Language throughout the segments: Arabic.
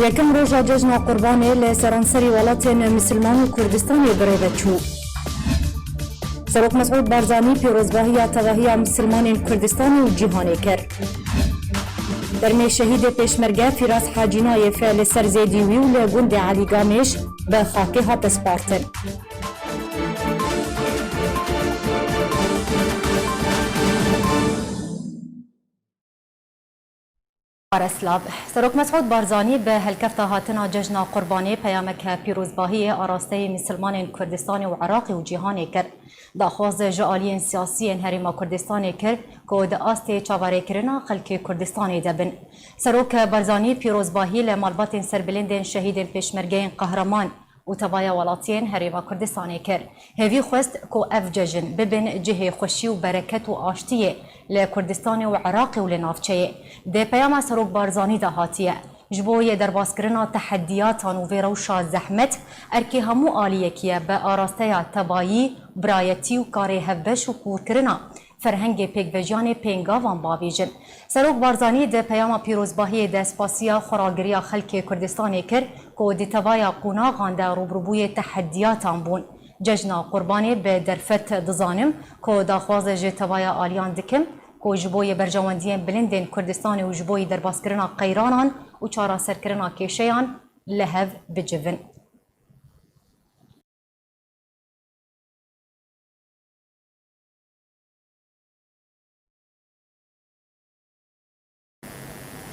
یکم روژا جشن قربانی لسرانسری ولاتین مسلمان و کردستانی بریده چو. سروک مسعود بارزانی پیروزباهی تواهی مسلمان کردستانی و جهانی کرد. در شهید پیشمرگه فیراز حاجینای فعل سرزیدیوی و لگوند علی گامش به خاکه هات سپارتن. اسلاف سروک مسعود بارزانی به هلکفت هاتنا جشن قربانی پیامک پیروزباهی آراسته مسلمان کردستان و عراق و جهانی کرد. داخواز جعالی سیاسی هریما کردستانی کرد که د آست چاواره کرنا خلک کردستانی دبن. سروک بارزانی پیروزباهی لمالبات سربلند شهید پیشمرگه قهرمان و تبایا ولاتین هریما کردستانی کرد. هیوی خواست که اف جشن ببین جهه خوشی و برکت و آشتیه لکردستان و عراق و لنافچه. ده پیام سروک بارزانی ده هاتیه. جبوی در باسکرنا تحدیاتان و ویروشا زحمت ارکی همو آلیه کیه به آراسته تبایی برایتی و کاری هفبش و کورکرنا فرهنگ پیک وجیان پینگاوان باویجن. سروک بارزانی ده پیام پیروزباهی ده سپاسیا خوراگریا خلک کردستانی کر که ده توایا قوناغان ده روبروبوی تحدیاتان بون. جشن قربانی به درفت دزانم که داخواز جه توایا آلیان دکم که جبوی برجواندین بلندین کردستان و جبوی در باسکرنا قیرانان و چارا سرکرنا کشیان لهو بجون.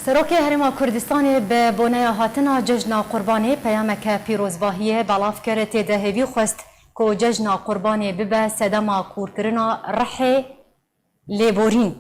سروک هرما کردستان به بونه هاتنا جشن قربانی پیامک پیروزباهی بلاف کرد دهوی خواست که جشن قربانی ببه سدما کورکرنا رح لیبورین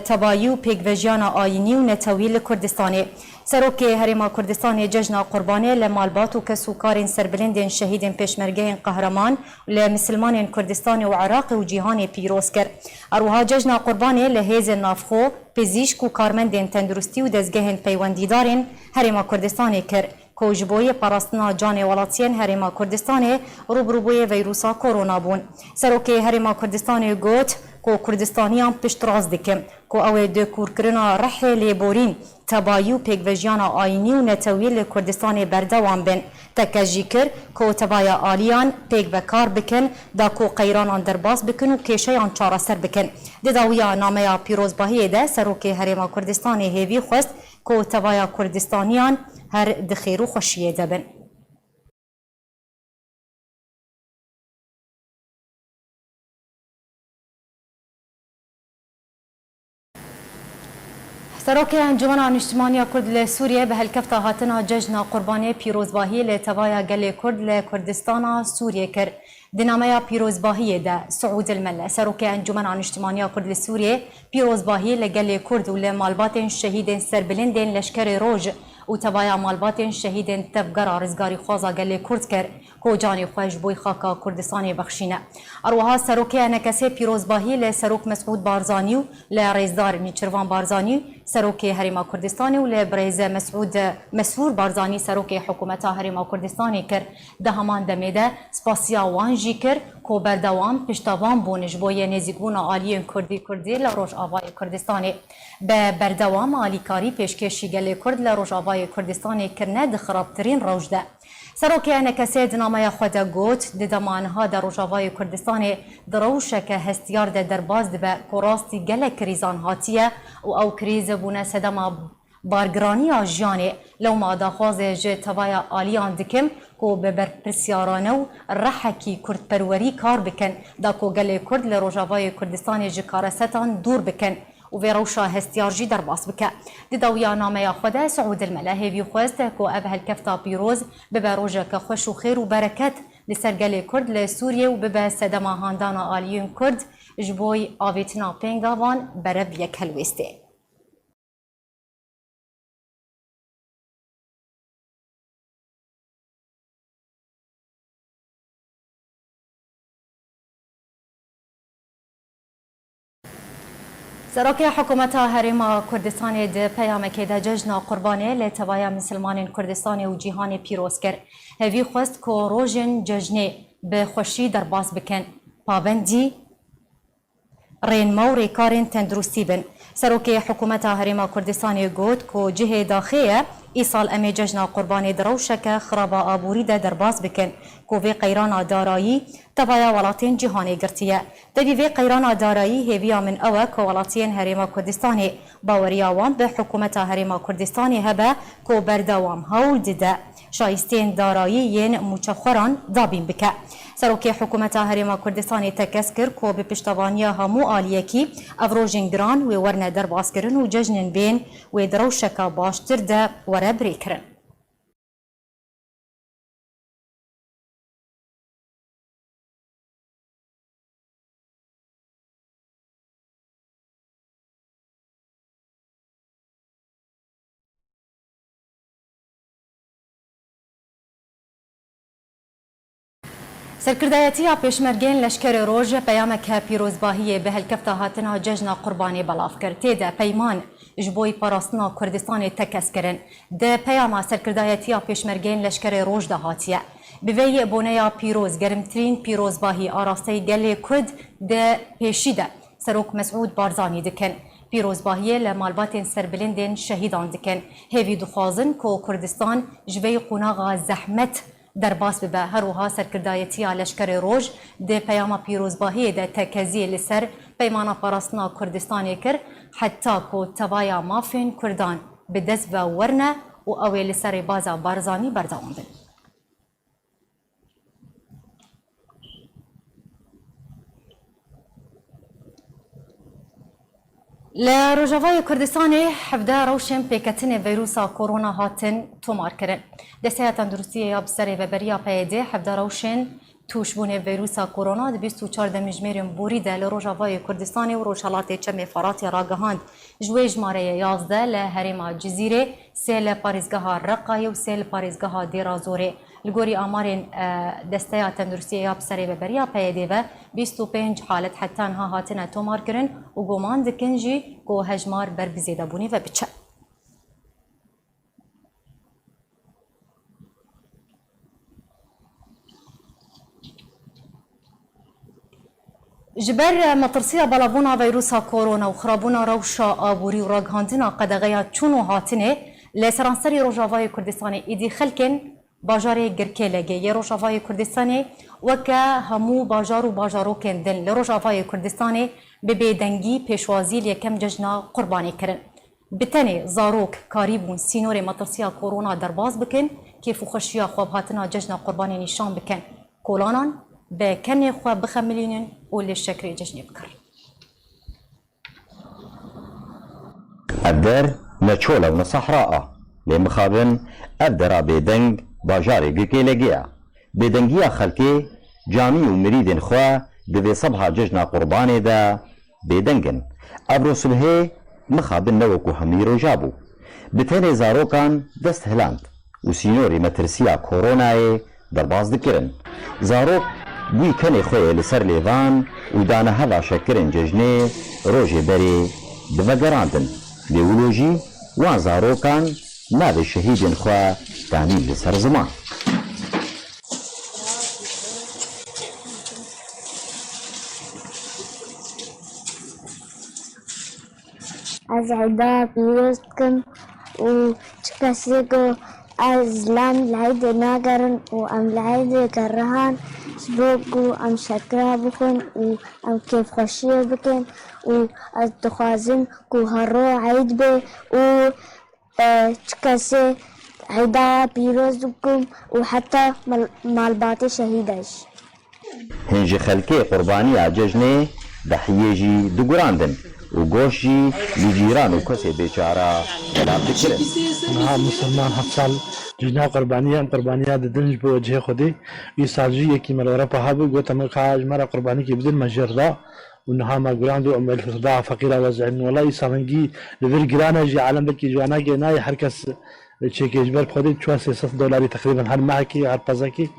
تبایی و پیگوژیان آینی و نتویل کردستانی. سروک هریما کردستانی جشن قربانی لمالبات و کسوکارین سربلندین شهیدین پیشمرگه قهرمان لمسلمان کردستانی و عراق و جهانی پیروز کرد. اروها جشن قربانی لحیز نافخو پزیشک و کارمندین تندرستی و دزگهین پیوندیدارین هریما کردستانی کرد. کوجبوی پاراستنا جان ولاتین هریما کردستانی روبروبوی ویروسا کرونا بون. سروک هریما کردستانی گوت کو کردستانیان پشت راز دکم کو او د کورکرنا رح لیبورین تبایی و پیگوژیان آینی و نتویل کردستان بردوام بن تکجی کر کو تبایا آلیان پیگ بکار بکن دا کو قیرانان درباز بکن و کشیان چارا سر بکن. دداویا نامه پیروزباهی ده سروک هریما کردستانی هیوی خواست کو تبایا کردستانیان هر دخیر و خوشیه دبن. سروک انجمن اجتماعی کرد لسوریه به هلکفت هاتنا جشن قربانی پیروزباهی لتوایا گل کرد لکردستان سوریه کرد. دنامه پیروزباهی ده سعود المله سروک انجمن اجتماعی کرد لسوریه پیروزباهی لگل کرد و لمالبات شهید سربلندین لشکر روج و تبایا مالبات شهید تفگر رزگاری خوازا گل کرد کرد که جانی خوش بوی خاکا کردستان بخشینه. اروها سروک نکسی پیروزباهی لسروک مسعود بارزانی و لرزدار نیچروان بارزانی سروک هریما کردستانی و لبریز مسعود بارزانی سروک حکومت هریما کردستانی کرد. ده همان دمیده سپاسیا وانجی کرد که بردوام پشتوان بونش بوی نزیگون آلی کردی لروش آوای کردستانی. به بردوام آلیکاری پیشکشی گل کرد لروش آوای کردستانی کرنه دخرابترین روش ده. سروک نکسی دنامه خود گوت ددمانها در روشاوای کردستان دروشه که هستیار در باز به کراستی گل کریزان هاتیه و او کریز بونه سدما بارگرانی آجیانه لو ما داخواز جه توایا آلیان دکم که به برپرسیارانه و رحکی کرد پروری کار بکن دا که گل کرد لروشاوای کردستان جکارستان دور بکن و ویروشا هستیارجی در باس بکه. دداویا نامه خود سعود المله هیوی خواست که او هلکفتا پیروز ببه روژه که خوش و خیر و برکت لسرگل کرد لسوریه و ببه سدما هاندان آلیون کرد جبوی آویتنا پینگاوان برب یک هلوسته. سروک حکومت هریما کردستان ده پیامک ده جشن قربانی لتوایا مسلمان کردستان و جهان پیروز کرد. هیوی خواست که روژن جشن به خوشی در باز بکن. پابندی رێنما و ڕێکارên تەندروستی bin. Serokê Hikûmeta Herêma Kurdistanê got ku cihê daxê îsal em ê cejna Qurbanê di rewşeke xiraba aborî de derbas bikin ku vê qeyrana darayî tevaya welatên cîhanê girtiye. Tevî vê qeyrana darayî hêviya min ew e ku welatiyên Herêma Kurdistanê baweriya wan bi Hikûmeta Herêma Kurdistanê hebe ku berdewam hewl dide şayistên darayî yên mûçexweran dabîn bike. Serokê Hikûmeta Herêma Kurdistanê tekez kir ku bi piştevaniya hemû aliyekî ev rojên giran wê werne derbaskirin û cejnên bên wê di rewşeka baştir de were birêkirin. Serkirdayetiya pêşmergên Leşkerê Roj peyameke pîrozbahiyê bi helkefta hatina cejna Qurbanê belav kir. Tê de peyman ji bo parastina Kurdistanê tekez kirin. Di peyama Serkirdayetiya pêşmergên Leşkerê Roj de hatiye. Bi vê yekboneya pîroz gerimtirîn pîrozbahî arasteyî gelê Kurd de pêşî de Serok Mesûd Barzanî dikin. Pîrozbahiyê li malbatên serbilindên şehîdan dikin. Hêvî dixwazin ku Kurdistan ji vê qunaxa zehmet derbas bibe. Herwiha Serkirdayetiya Leşkerê Roj di peyama pîrozbahiyê de tekeziyê li ser peymana parastina Kurdistanê kir heta ku tevaya mafên Kurdan bi dest ve werne û ew ê li serê baza Barzanî berdewam bin. Li Rojavayê Kurdistanê hevde rewşên pêketinê vîrusa korona hatin tomarkirin. Desteya Tenduristiyê ya bi serê veberiya PYD hevde rewşên tûşbûnê vîrusa korona di 24 mijmêrên borî de li Rojavayê Kurdistanê û Rojhilatê Çemê Feratê ragihand. Ji wê jmareyê 11 li herêma Cizîrê, 3 li parêzgeha Reqayê û 3 li parêzgeha Dêrazorê. Li gorî amarên Desteya Tenduristiyê ya bi serê veberiya PYD ve 25 halet heta niha hatine tomarkirin û goman dikin jî ku hejmar ber bi zêdebûnê ve biçe. Ji ber metirsiya belavbûna vîrusa korona û xirabûna rewşa aborî û ragihandina qedexeya çûn û hatinê li seranserê Rojavayê Kurdistanê êdî xelkên bajarê Girkêlegê yê Rojavayê Kurdistanê weke hemû bajar û bajarokên din li Rojavayê Kurdistanê bi bêdengî pêşwazî yekem cejna Qurbanê kirin. Bi tenê zarok karî bûn sînorê metirsiya korona derbas bikin, kêf û xweşiya xwe bi hatina cejna Qurbanê nîşan bikin. Kolanan bi kenê xwe bixemilînin û lê şekerê cejnê bikirin. Ev der ne çola û ne sehra a. Lê mixabin ev dera bêdeng bajarê Girkêlegê ye. Bêdengiya xelkê canî û mirîdên xwe di vê sebha cejna Qurbanê de bêdengin. Ev rosibhê mixabin ne wekû hemî roja bû. Bi tenê zarokan dest hiland û sînorê metirsiya koronayê derbas dikirin. Zarok bûyî kenê xwe yê li ser lêvan û dane heva şekirên cejnê rojê berê divegerandin. Lê wilo jî wan zarokan navê şehîdên xwe danîn li ser ziman. Ez heyda pîroz dikim û çi kesê ku ez lam li heydê nagerin û em li heydê gerihan ji bo ku em şekera bikin û em kêfxweşiyê bikin û ez dixwazim ku her roj eyd bê û çi kesê heyda pîroz dikim û heta malbatê şehîd e jî. Hên ji xelkê Qurbaniya cejnê dehiyê jî digurandin û goş jî li cîran û kesê bêçara belav dikirin. ها مسلمان هفت سال جنا قربانیه ام قربانیه ددن به وجه خودی ای سالجی یکی مراره په هبه گوت ما خاج مرا قربانی کی بدل مجردا ونها ما ګراندو ام الفضاء فقيره وزعن والله سامنگی لور ګرانه جی عالم بکی جوانا گنای هر کس چې کېجبر په دې 400 دلار تقریبا هر ماه کی هر پزا کی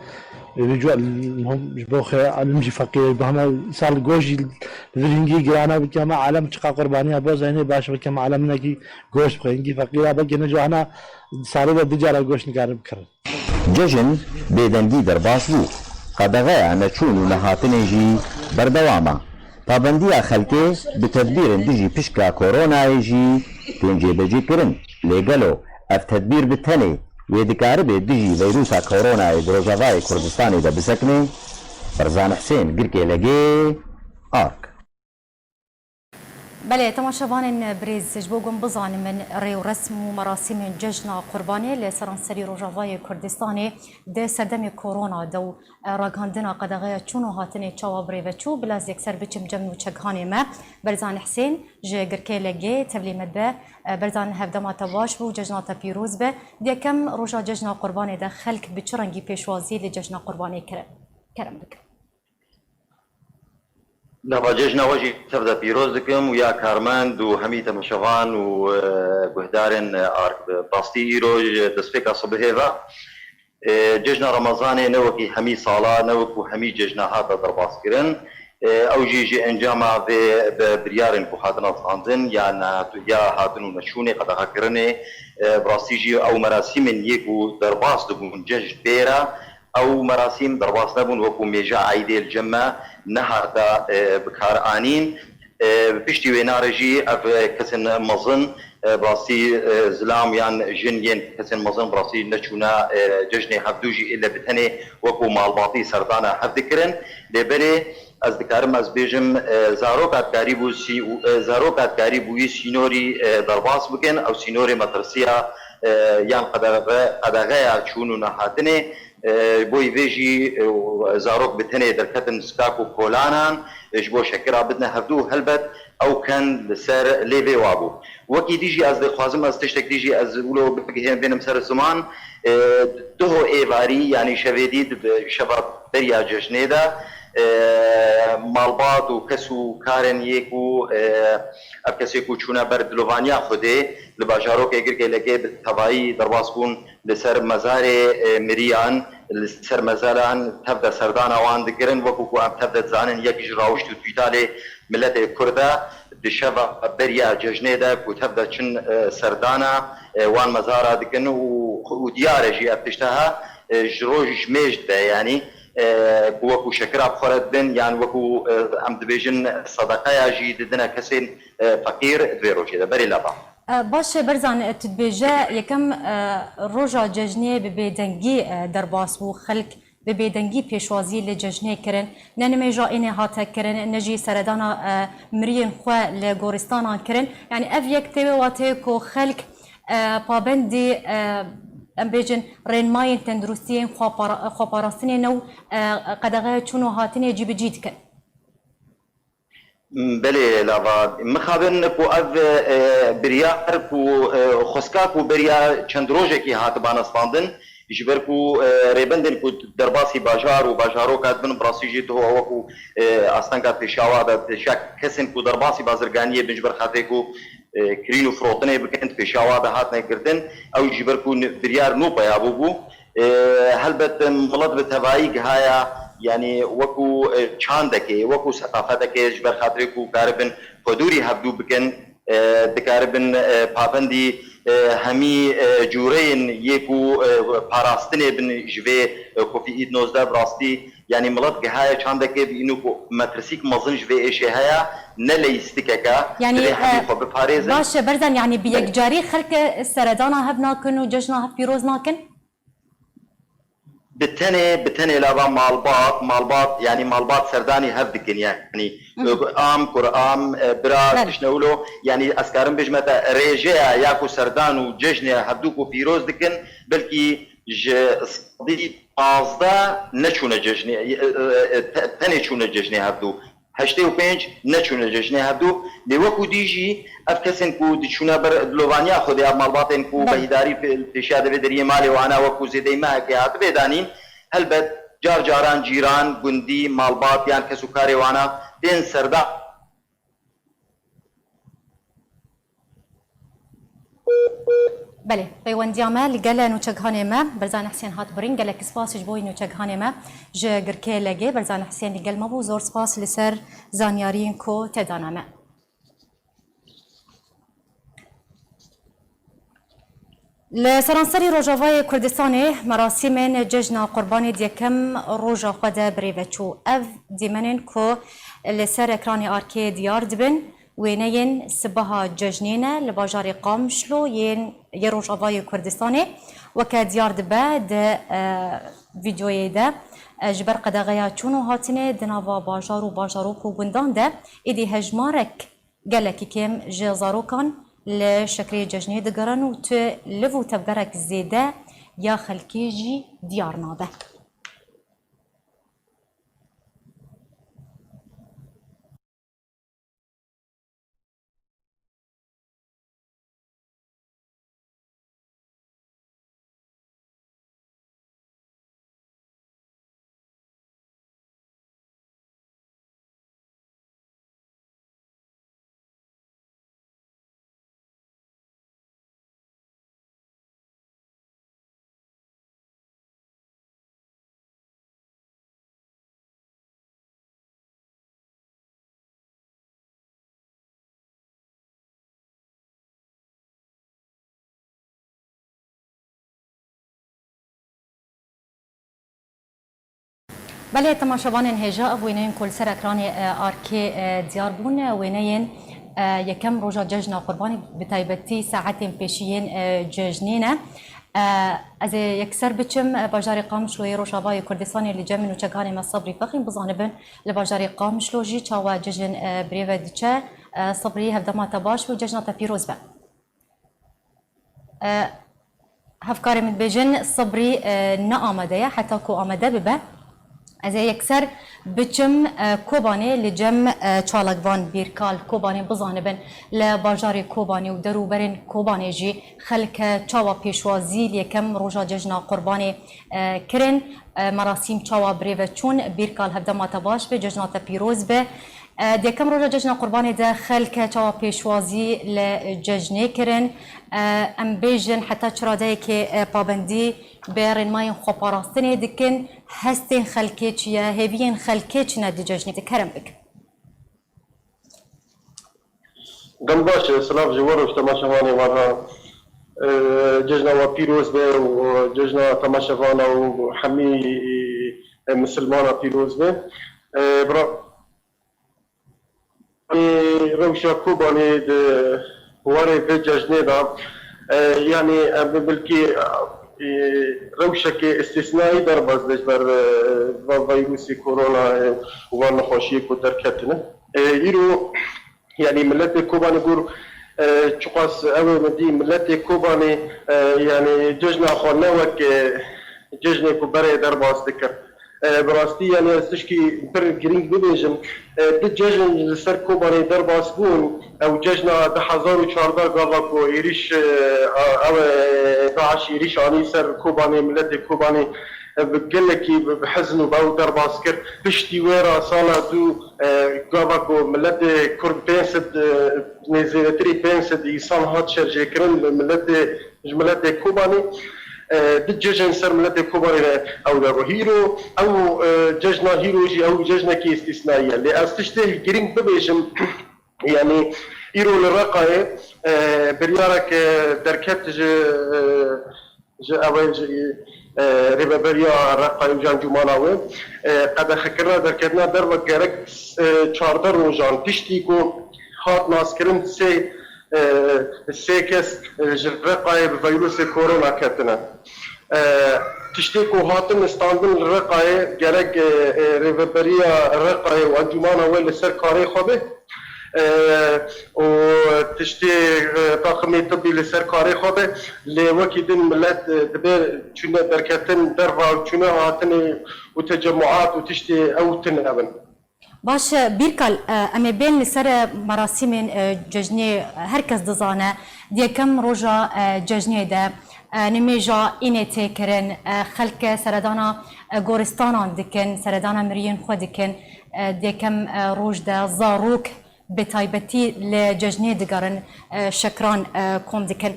رجوع المهم جبوخ المجي فقير بهم سال جوجي الرنجي جرانا بكما عالم تقا قربانيه باز هنا باش بكما عالمنا كي جوش بخنجي فقيره بقى نجو انا ساري بدجار جوش نقارب كر ججن بێدەنگی دەرباس بوو قەدەغەیە نەچوون و نەهاتنێژی بەردەوامە پابندیە خەلکێ bi tedbîrên dijî pişka koronayê jî tên jêbecîkirin lêgelo ev tedbîr bi tenê wê dikaribe dijî veyrusa koronayê di Rojavayê Kurdistanê de bisekine. Ferzan Hüseyin Girkêlegê Ark. بله تماشاوان بريز جبوغم بزاني من ريو رسم ومراسم جشن قرباني لسرانسري روجافاي كردستاني ده سردم كورونا دو راگاندنا قدغه چونو هاتنه چاوا بريوچو بلاز يكسر بچم جمنو چگهاني ما برزان حسين جه گركيلگي تبليمت به برزان هفدما تواش بو جشناتا پیروز به دیکم روجا جشن قرباني ده خلق بچرنگي پیشوازی لجشن قرباني کرم بك لما جيجنا وجه تبدا بيروز دكم ويا كارماند وهمي تمشوان وجهدارن ارك باستي روج دسبيكا صبهيفا جيجنا رمضان نوكي همي صالا نوكو همي جيجنا هذا درباس كرن او جي انجاما بريارن كو هاتنا صاندن يا هاتنو نشوني قد هكرني براستيجي او مراسم يكو درباس دبون جيج بيرا او مراسم درباس نبون وكو ميجا عيدي الجمع نهاردا بكار آنين بشتي وينارجي اف كسن مظن براسي زلام يان جنين كسن مظن براسي نشونا ججني هفدوجي الا بتني وكو مالباطي سردانا هفدكرن لبري از دكارم از بيجم زاروكات كاريبو زاروكات كاريبو سينوري درباس بكن او سينوري مدرسيا يان قدغايا چونو نهاتني بوي فيجي زاروك بتني دركتن سكاكو كولانان جبو شكرا بدنا هردو هلبت او كان لسر ليفي وابو وكي ديجي از خوازم از تشتك ديجي از ولو بقيهم بينم سر الزمان دهو ايفاري يعني شفيديد شباب بريا جشنيدا مالبات وكسو كارن يكو ابكسيكو چونا برد لوفانيا خودي لباجاروك اگر که لگه تبایی درواز کن لسر مزار مریان لسر مزاران تبدا سردان آوان دگرن وکو ام تبدا زانن یکی جراوشت و تویتال ملت کرده دشوا بریا ججنه ده کو تبدا چن سردانا وان مزارا دگن و دیاره جی ابتشتها جروج مجد يعني وكو شكرا بخورد بن يعني وكو ام دبيجن صدقايا جي ددنا كسين فقير دبيروجي ده بري لابا باش برزان تدبيجا يكم روجا ججني ببيدنگي درباس و خلق ببيدنگي پیشوازی لججنه کرن ننمي جائنه هاتا کرن نجي سردانا مرين خو لگورستانا کرن يعني اف يك تيواتي كو خلق پابندي ام بيجن رين ماين تندروسين خو پاراستني نو قدغه چونو هاتني جيب جيد كن بله لاوا مخابن کو اف بريار کو خسكا کو بريا چند روزه کی هات بانستاندن جبر کو ريبندن کو درباسي باجار و باجارو كاتبن براسيجي تو هو کو استنكا تشاوا د شك كسن کو درباسي بازرگانيه بنجبر خاطه کو كرينو فروتنه بكنت بشاوا د هات نكردن او جبر کو بريار نو بيابو هلبت ملد بتبايق هايا يعني وكو چاندكي وكو ثقافتكي جبر خاطركو كاربن حضوري هبدو بكن دكاربن پابندي همي جورين يكو پاراستنه بن جوي كوفي ايد 19 براستي يعني ملت هاي چاندكي بينو مترسيك مزن جوي ايش هيا نليستككا يعني باش برزن يعني بيكجاري خلق السردانا هبناكن وججنا هب بيروز ناكن بتني لابا مالبات يعني مالبات سرداني هفدكن يعني ام قرام برا تشنولو يعني اسكارم بجمتا ريجيا ياكو سردان وججنه هبدوكو بيروز دكن بلكي صدي ازدا نچونه ججنه تني چونه ججنه هبدو هشته و پنج نچونه ججنه هبدو لوکو دیجی افکسن کو دچونه بر لوانیا خودی مالباتن کو بهداری پیشاده بدری مالی وانا وکو زیدی ما که هات بدانین هلبت جار جاران جیران گندی مالبات یان کسو کاری وانا دین سردا بله پیوندی ما لگل نوچگهانه ما برزان حسین هات برین گل کسپاس جبوی نوچگهانه ما جگرکه لگه برزان حسین لگل ما بو زور سپاس لسر زانیارین کو تدانه لسرانسری روجاوای کردستان مراسم جشن قربانی دیکم روجا خود بریوچو اف دیمنن کو لسر اکران آرکی دیار دبن وینین سبها جشنینه لباجار قامشلو ین روجاوای کردستان وکا دیار دبه ده ویدیوی ده جبر قدغیا چونو هاتنه دناوا باجارو کو گندان ده ایدی هجمارک گلکی کم جزاروکان لشکری جشنی دگران و تو لفو تبگرک زیده یا خلکی جی دیار نابه بله تماشاوان هجا وینین کل سر اکران آرکی دیار بون وینین یکم روژا جشن قربانی بتایبتی ساعت پیشین جشنینه از یکسر بچم باجار قامشلو روشاوای کردستانی لجمن و چگانی مصبری فخیم بزانبن لباجار قامشلو جی چاوا جشن بریو دیچه صبری هفدمات باش و جشن پیروز به هفکار من بجن صبری نه آمده حتی کو آمده ببه از یکسر بچم کوبانی لجم چالکوان بیرکال کوبانی بزانبن لباجار کوبانی و دروبرن کوبانی جی خلک چاوا پیشوازی یکم روژا جشن قربانی کرن مراسم چاوا بریو چون بیرکال هفدمات باش به جشنات پیروز به دیکم روژا جشن قربانی ده خلک چاوا پیشوازی لجشنه کرن ام بیجن حتی چراده که پابندی برن ماین خوپاراستنه دکن هستین خلکی چیه هیوین خلکی چی ندی جشنی تکرم بک دم باشه سلام جوارو تماشاواني مرة ججنا وبيروز به وججنا تماشاوانا وحمي مسلمانا بيروز به برا روشا كوباني واري بججني دا يعني بالكي روشك استثنائي در بازدش بر فيروس كورونا وانا خوشيك ودركتنا يرو يعني ملت كوباني يقول تقاس أول مدي ملت كوباني يعني ججنا خلنا وك ججنا كبرى در بازدكر براستي يعني استشكي بر جرينج بيجم بججن سر كوباني در باسبون أو ججنا بحزار وشاردار قالكو يريش أو داعش يريش عني سر كوباني ملت كوباني بقلكي بحزن وباو در باسكر بشتي ويرا صالا دو قابكو ملت كرد بينسد نزيلتري بينسد يسان هات شرجي كرن ملت كوباني دجاجن سر ملت كوباني او دارو هيرو او ججنا هيروجي او ججنا كي استثنائيه اللي استشته جرين ببيجم يعني يرو للرقاي بريارك دركت ربا بريا رقاي وجان جماناوي قد خكرنا دركتنا در وقرك چاردر روجان تشتيكو هات ناسكرن سي كس رقاي بفيروس كورونا كتنا تشتيكو هاتن استاندن الرقاي جرك ربا بريا رقاي وانجماناوي لسر كاري خوبه وتشتي طاقمي طبي لسر كاري خوبه لوكي دين ملت دبير چونه دركتن دروا چونه هاتن وتجمعات وتشتي او تنابن باش بیرکال امی بین لسر مراسم جشنی هر کس دزانه دیکم روژا جشنی ده نمیجا اینه تکرن خلک سردانا گورستانان دکن سردانا مرین خود دکن دیکم روژ ده زاروک بتایبتی لجشنی دگرن شکران کم دکن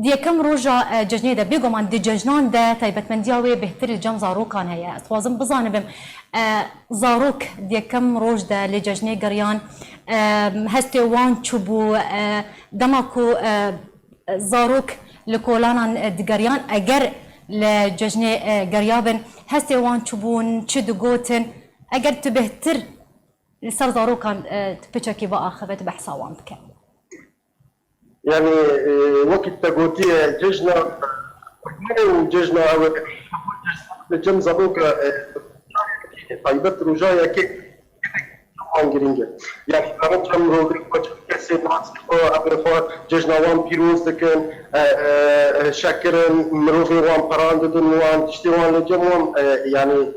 دیکم روژا جشنی ده بگمان دی جشنان ده تایبتمندیاوی بهتر جم زاروکان هیا توازم بزانبم زاروک دیکم روژ ده لجشنی گریان هستی وان چوبو دماکو زاروک لکولانا دگریان اگر لججنه گریابن هستی وان چوبون چه دگوتن اگر تو بهتر لسر ضاروكان تبتشكي بقى خبت بحساوان بك يعني وقت تقولتي ججنا وججنا جم زبوك طيبت رجايا كي انجرينجا يعني كانت جم روبي كسي ناس ابرفا ججنا وان بيروز دكن شكرن مروفي وان برانددن وان تشتي وان لجمون يعني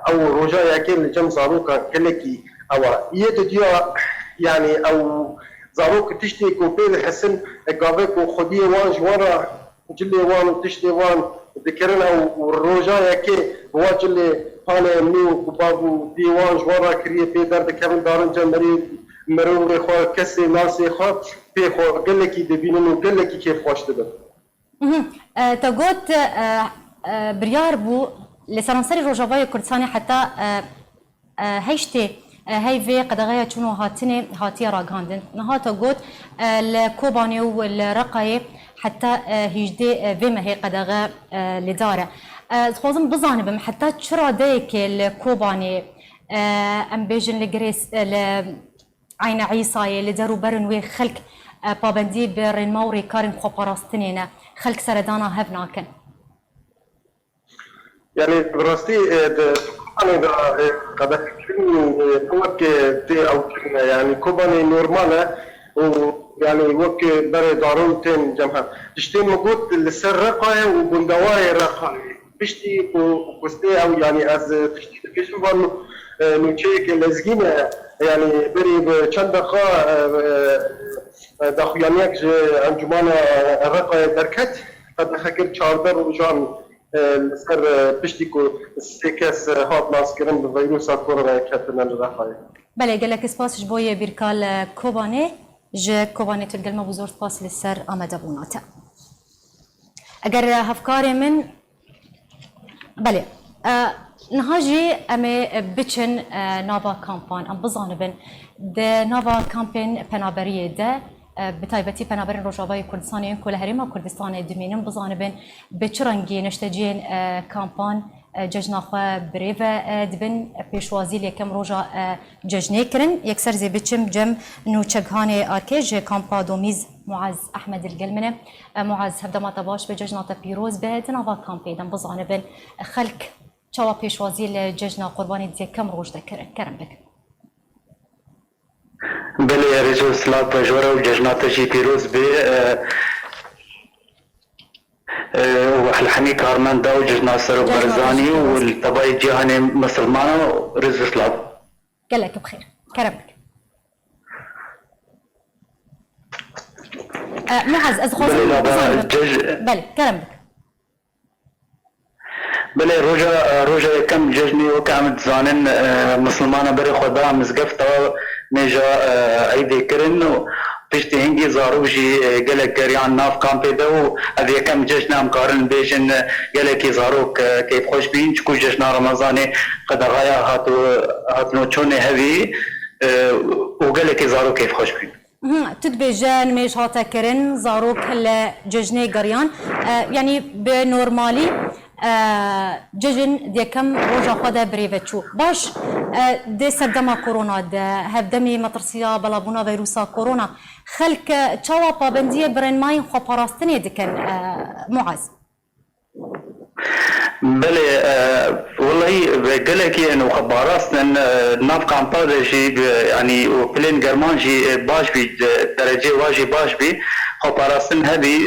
او رجايا كي لجم زبوك كلكي او يديا يعني او زاروك تشتي كوبيل حسن قافك وخديه وان جوارا جلي وان تشتي وان ذكرنا والرجايا كي هو جلي قال منو كبابو ديوان جوارا كريه بي درد كامل دارن جمري مروري خو كسي ناسي خو بي خو قال لك دبينو قال لك كيف خوش دبن تقول بريار بو لسانسري روجافاي كردستاني حتى هيشتي هاي في قدغايا شنو هاتني هاتيا راغاندن نهاتا قوت الكوباني والرقاي حتى هيجدي فيما هي قدغا لدارة خوزم بزانبم حتى تشرا ديك الكوباني ام بيجن لجريس عين عيساي لدارو برنوي خلق بابندي برين موري كارن خوباراستنينا خلق سردانا هفناكن يعني براستي أنا قد وقت تي أو يعني كوباني نورمالة ويعني وقت بري دارون تين جمها تشتي موجود السرقة وبندواي رقة بشتي وكستي أو يعني از تشتي تكشف إنه نوتشيك لازقينة يعني بري بچند دقيقة دخيانيك أنجمان رقة دركت قد خكر 14 روزان سر بشتيكو سيكاس هات ماسكرين بفيروس كورونا كاتنا الرخاي بله قالك سباس جبوي بيركال كوباني ج كوباني تلقى ما بزور سباس للسر امد ابوناتا اگر هفكاري من بله نهاجي امي بچن نافا كامبان ام بزانبن ده نافا كامبين بنابريه ده بتایبەتی پەنابەرین ڕۆژاوای کوردستانی کۆلە هەرێما کوردستانی دمێنم بزانبن بە چ ڕەنگی نەشتەجێن کامپان جەژناخوا برێڤە دبن پێشوازی لێکەم ڕۆژە جەژنێکردن یەکسەر زێ بچم جەم نوچەکهانێ ئارکێژ کامپا دۆمیز معاز ئەحمەد الگەلمنە معاز هەفدەماتە باش بە جەژناتە پیرۆز بە دناوا کامپێدەم بزانبن خەلک چاوا پێشوازی لە جەژنا قوربانی یەکەم ڕۆژ دەکردن کەرم بکە بله رجل سلام پجوره و ججنات جی پیروز به والحمي كارمان دا و ججنا سر برزاني والطباي جهاني مسلمانه رجل سلام قال لك بخير كرمك معز از خوزي بله كرمك بله روجا كم ججني وكام زانن مسلمانه بري خدا مزقفته نجا عيدي كرن وبشتي هنجي زاروجي قالك ريان ناف كامبي دو هذه كم جشنا مقارن بيجن قالك زاروك كيف خوش بين شكو جشنا رمضاني قد غايا هاتنو تشوني هذه وقالك زاروك كيف خوش بين تدبيجان ميش هاتا كرن زاروك هلا ججني قريان يعني بنورمالي ججن ديكم روجا خدا بريفتشو باش دي سردما كورونا ده هفدمي مطرسيا بلابونا فيروسا كورونا خلك تشاوا بابنديه برين ماين خو باراستني دكن معاز بله والله قالك انه خباراستن ناف كامبا جي يعني وبلين جرمان جي باش بي درجه واجي باش بي خباراستن هذه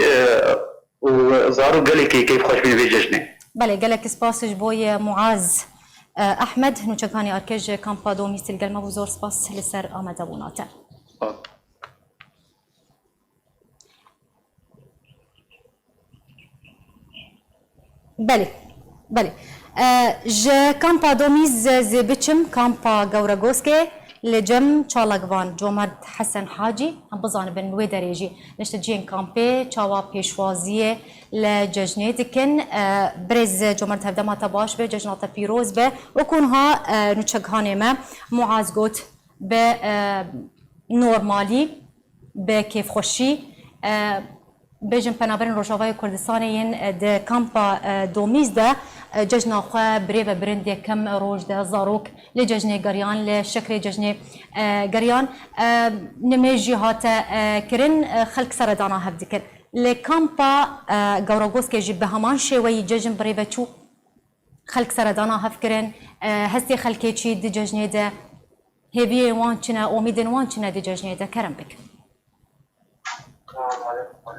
وزارو قالك كيف خوش بي بيججني بله قالك سباس بوي معاز احمد نوچکانی ارکج کامپا دومیست الگلمه بزرگ سپاس لسر آمده بوناته بله ج کامپا دومیز زبچم کامپا گورگوسکه لجم چالگوان جومرد حسن حاجی هم بزانبن وی درجی نشتجین کامپی چاوا پیشوازیه لججنه دکن برز جومرد هفدمات باش به ججنات پیروز به وکونها نوچگهانه ما معاز گوت به نورمالی به کیف خوشی بيجن پنابرن روجاوای کردستانی د کامپا دومیز ده ججنا خو بريبه برند كم روج ده زاروك لججنه غريان لشكر ججنه غريان نمجي هاتا كرن خلق سردانا هفدكر لكامبا غوراغوس كي جيب بهمان شوي ججن بريبه چو خلق سردانا هفكرن هستي خلقي چي د ججنه ده هبيه وانچنا اميدن وانچنا د ججنه ده كرم بك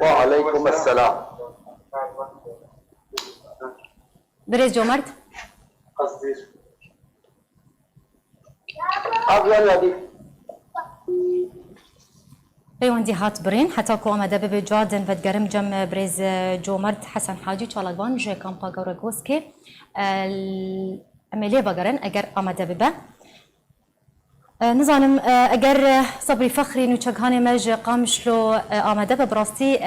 وعليكم السلام. بريز جومرت پیوندی هات برین حتی که آمده به جادن و دگرم جم بريز جومرت حسن حاجی چالگوان جه کامپا گورگوز که عملیه بگرن اگر آمده به نزانم اگر صبري فخري نوچگهان مج قامشلو آمده به براستی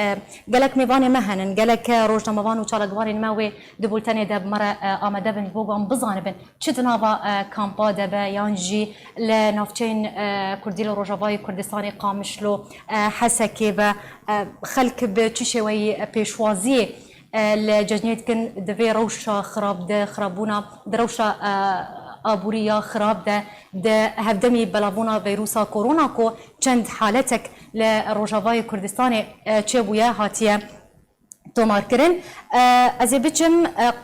گلک میوان مهنن گلک روزنامه‌وان و چالگوان ماوی دبولتنی دب مره آمده بن بوگم بزانبن چه دنوا کامپا دب یانجی لنافچین کردیل روجاوای کردستانی قامشلو حسکی به خلق به چشوی پیشوازی لجنیت کن دوی روشا خراب ده خرابونا دروشا آبوریا خراب ده هفدمی بلافونا ویروسا کرونا کو چند حالتك لروجاوای کردستان چه بویا هاتیه تومار کرن از بچم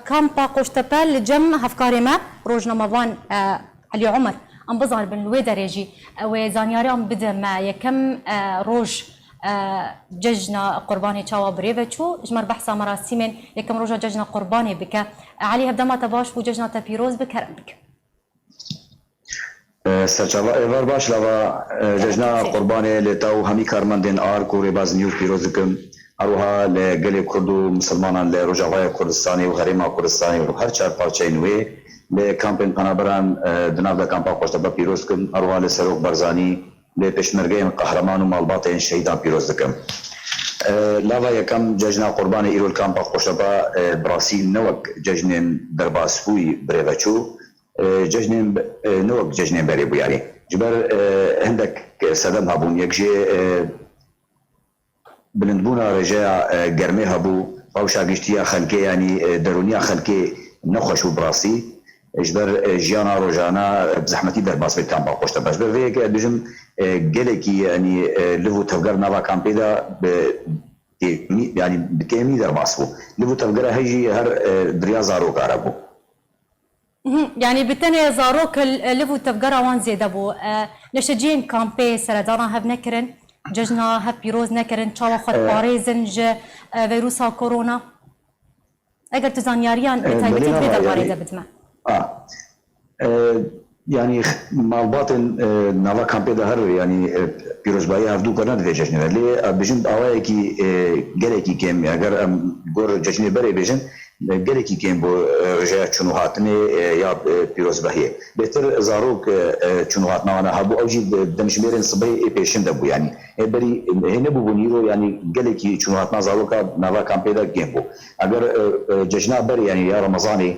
کامپا قشتپل لجم هفکاری ما روزنامه‌وان علی عمر ام بزار بن لوی درجی و زانیاری ام بده ما یکم روج ججنا قرباني تشاوا بريفيتشو جمر بحثا مراسيمين يكم روجا ججنا قرباني بك علي هبدما تباش وججنا تبيروز بكرم بك سرچاوا ایوار باش لوا ججنا قرباني لتاو همي كارمندين آرك و ريباز نيوز بيروز بكم اروها لگل کردو مسلمانان لروجاوای کردستانی و غریما کردستانی و هر چار پارچه نوی لکامپین پنابران دناو لکامپا خوشتبا پیروز کم اروها لسروق برزانی لپشمرگین قهرمان و مالباطین شهیدان پیروز دکم لاوا یکم ججنا قربان ایرو الکامپا خوشتبا براسیل نوک ججنین درباسفوی بریوچو ججنین نوک ججنین بری بویاری جبر هندك سدم هبون يكجي بلندبونا رجاء گرمه هبو او شاگشتیا خلقه يعني درونيا خلقه نخوش براسي اجبر جيانا روجانا بزحمتي درباس بالكامبا قشطه باش بريك بجم جلكي يعني لهو تفقر نافا كامبيدا يعني بكامي درباسو لهو تفقر هيجي هر دريا زارو كاربو يعني بالتالي زاروك لهو تفقر وان زيد ابو نشجين كامبي سردانا هب نكرن ججنا هب بيروز نكرن تشاوا خد باريزن ج فيروسا كورونا اگر تزانياريان بتايبتي بدا باريزه بتما يعني مالباطن نافا كامبيدا هر يعني بيروزباي هفدو كرنا في جشنه لي بجن اوايكي جلكي كيم اگر غور جشنه بري بجن جلكي كيم بو رجا چنو هاتني يا بيروزباي بهتر زاروك چنو هاتنا انا هبو اوجي دمشميرن صبي بيشن دبو يعني بري هنا بو بنيرو يعني جلكي چنو هاتنا زاروك نافا كامبيدا كيم بو اگر جشنه بري يعني يا رمضاني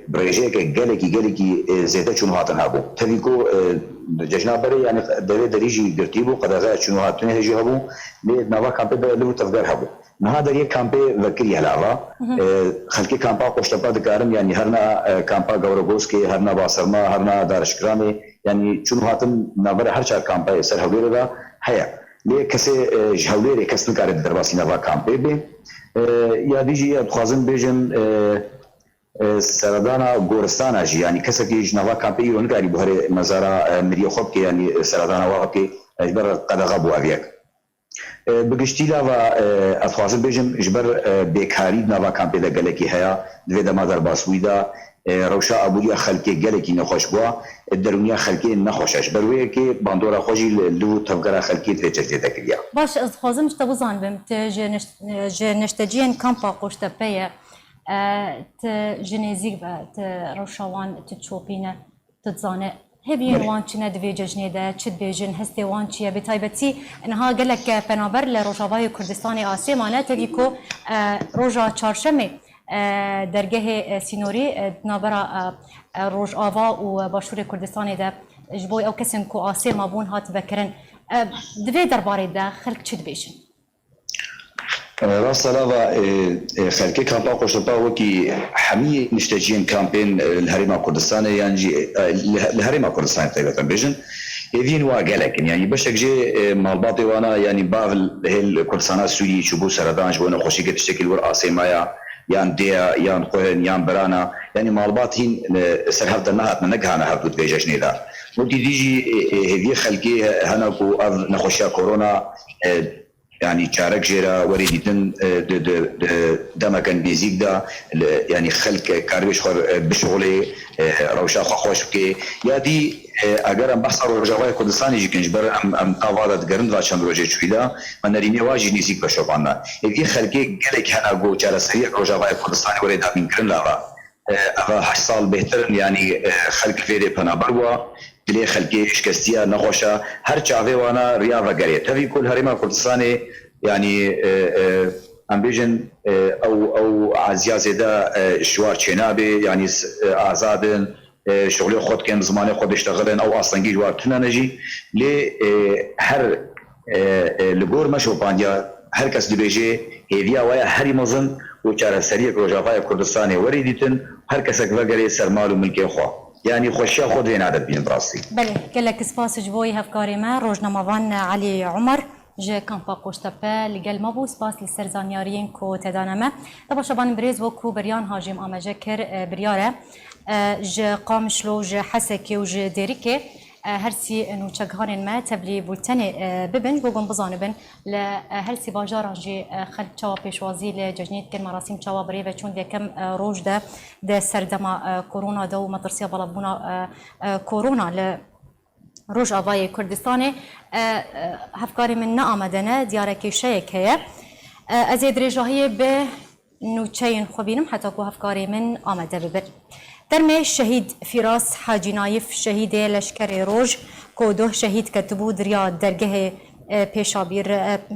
بريجيك جالكي زيادة شنو هاتن هابو تبيكو ججنا بري يعني دريجي قرتيبو قدغات شنو هاتن هيجي هابو نافا كامبي لو تفقر هابو نهادا ري كامبي وكري هلاوا خلقي كامبا قشتبا دكارم يعني هرنا كامبا غورغوسكي هرنا باسرما هرنا دارشكرامي يعني شنو هاتن نافا هر چار كامبا سر هوليرا دا هيا ليه كسي جهوليري كسن كار درباسي نافا كامبي بي يا ديجي ابخازن بيجن سردانا گورستانا جی یعنی کسی که جنوا کامپی ایران کاری بهره مزارا مریو خوب که یعنی سردانا واقع که اجبر قدغه بو اویک بگشتی لاوا افخازم بجم اجبر بیکاری نوا کامپی ده گلکی هیا دوی دما در باسوی دا روشا ابوریا خلکی گلکی نخوش بوا درونیا خلکی نخوشش بروی که باندورا خوشی لو تفکر خلکی دوی چجده تکریا باش از خازم تبوزان بم نشتجین کامپا قشته پیه جنازيك روشوان تتشوبينا تتزانه هبين وانشنا دفي ججنيدا تشد بيجن هستي وانشيا بتايبتي انها قال لك بنابر لروجاوای كردستاني اسي معناته ديكو روجا چارشمه درگه سينوري نابرا روج آوا و باشور كردستاني دا جبوي او كسن كو اسي مابون هات بكرن دفي درباري دا خلق تشد بيجن راس لاوا خلكي كامبا قشطا وكي حمية نشتجين كامبين الهرم كردستان يعني الهرم كردستان تقريبا بيجن يدين واقلك يعني بشك جي مالباطي وانا يعني بافل هل كردستان السوري شبو سردانج وانا خوشي تشتكي الور اسيمايا يان ديا يان قهن يان برانا يعني مالباطين سرهف دناهات نقهانا هبوت بيجاش نيدا ودي ديجي هذي خلكي هناكو نخوشيا كورونا يعني چارك جيرا وريدتن دمكن بيزيك دا يعني خلق كاربيش خور بشغلي روشا خوش بكي يا دي اگر ام بحث روجاوای کردستانی جی کنج بر ام قوادت گرند و چند روزه چویدا من نرینی واجی نیزیک بشوبانا یکی خلقی گلک هنا گو چارا سریع روجاوای کردستانی ورید همین کرن لاغا اغا 8 سال بهتر يعني خلق فيدي بنا بروا دلي خلقي شكستيا نخوشا هر چاوي وانا رياضه قريت هذه كل هريمه كردستاني يعني امبيجن او عزيا زيدا شوار چنابي يعني آزادن شغل خود كان زمانه خود اشتغلن او اصلا جوار تنانجي ل هر لغور مشو بانديا هر کس دبيجي هيديا ويا هري مزن وچاره سريع روجاوای كردستاني وريديتن هر کس وگري سرمال وملكي خو يعني خوشيا خود وين عدد بين براسي بله كلك سپاس جوي هفكاري ما روزنامه‌وان علي عمر جه کامپا قوشتپه لگل ما بو سپاس لسرزانیارین کو تدانمه طبعا شبان بریز وکو بریان هاجم آمجه کر بریاره جه قامشلو جه حسکی و جه دیریکه هرسی نوچگهان ما تبلی بولتن ببن بوگم بزانبن لهرسی باجاران جه خلق چوا پیشوازی لجنیت کن مراسم چوا بری و چون یکم روز ده سردما کرونا ده و مطرسیا بلابونا کرونا روج آوای کردستان هفکاری من نآمدنه دیارکی شیک هیه از درجاهی به نوچین خوبینم حتی که هفکاری من آمده ببر درمه شهید فراس حاجی نایف شهید لشکر روج که 2 شهید کتبو دریا درگه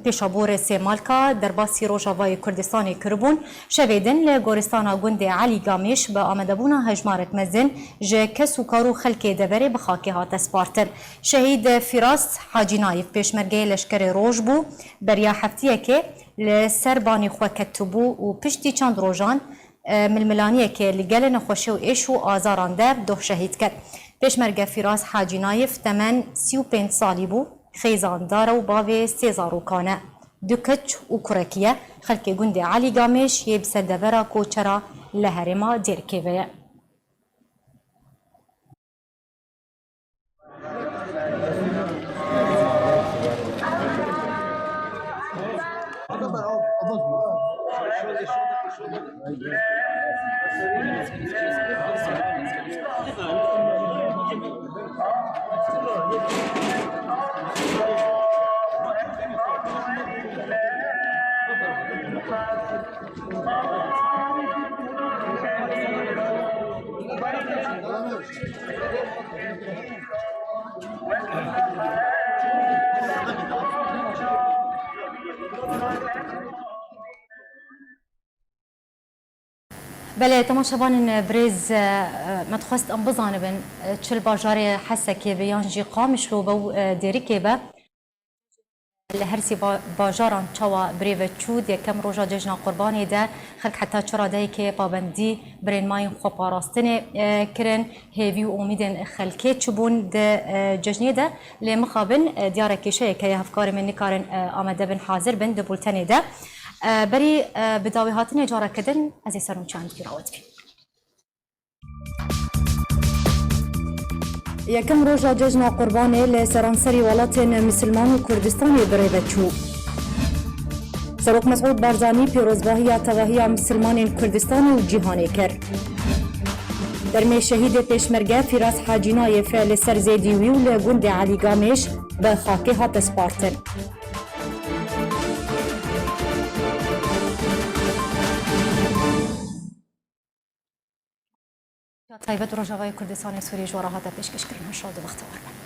پیشابور سیمالکا در باسی روجاوای کردستان کربون شویدن لگورستان گوند علی گامیش به آمده بونا هجمارت مزن جه کس و کارو خلک دبره بخاکی هات سپارتن شهید فراس حاجی نایف پیشمرگه لشکر روج بو بریا هفتیه که لسربانی خو کتبو و پشتی چند روجان ململانیه که لگل نخوشی و ایش و آزاران ده 2 شهید کرد پیشمرگه فراس حاجی نایف تمن 35 سالی بو خیزاندار و باوی 3 زاروکانه 2 کچ و کرکیه خلک گوند علی گامش یه بسدورا کوچرا لهرما دیرکیوه بله تماشاوان بريز متخواست ام بزانبن چل باجار حسكي بيان جي قامش لو بو ديريكي با لهرسي باجاران چوا بريو چود يكم روجا ججنا قرباني ده خلق حتى چرا ده كي پابندي برين ماين خو پاراستن كرن هيوي اميدن خلكي چبون ده ججني ده لمخابن دياركي شي كي افكار من نكارن آمده بن حاضر بن دبولتني ده بری بداوی هاتن اجاره کردن از این سرون چند پیراوت بین. یکم روزا جشن قربانی لسرانسری ولات مسلمان و کردستانی بری بچو. سروق مسعود بارزانی پیروزباهی تواهی مسلمان کردستان و جهانی کرد. در می شهید پیشمرگه فراس حاجی نایف لسرزیدیوی و لگوند علی گامش به خاکی هات سپارتن. تایبەت ڕۆژاوای کوردستانی سووری ژۆڕە هاتە پێشکەشکردن شاد و بەختەوەر بن.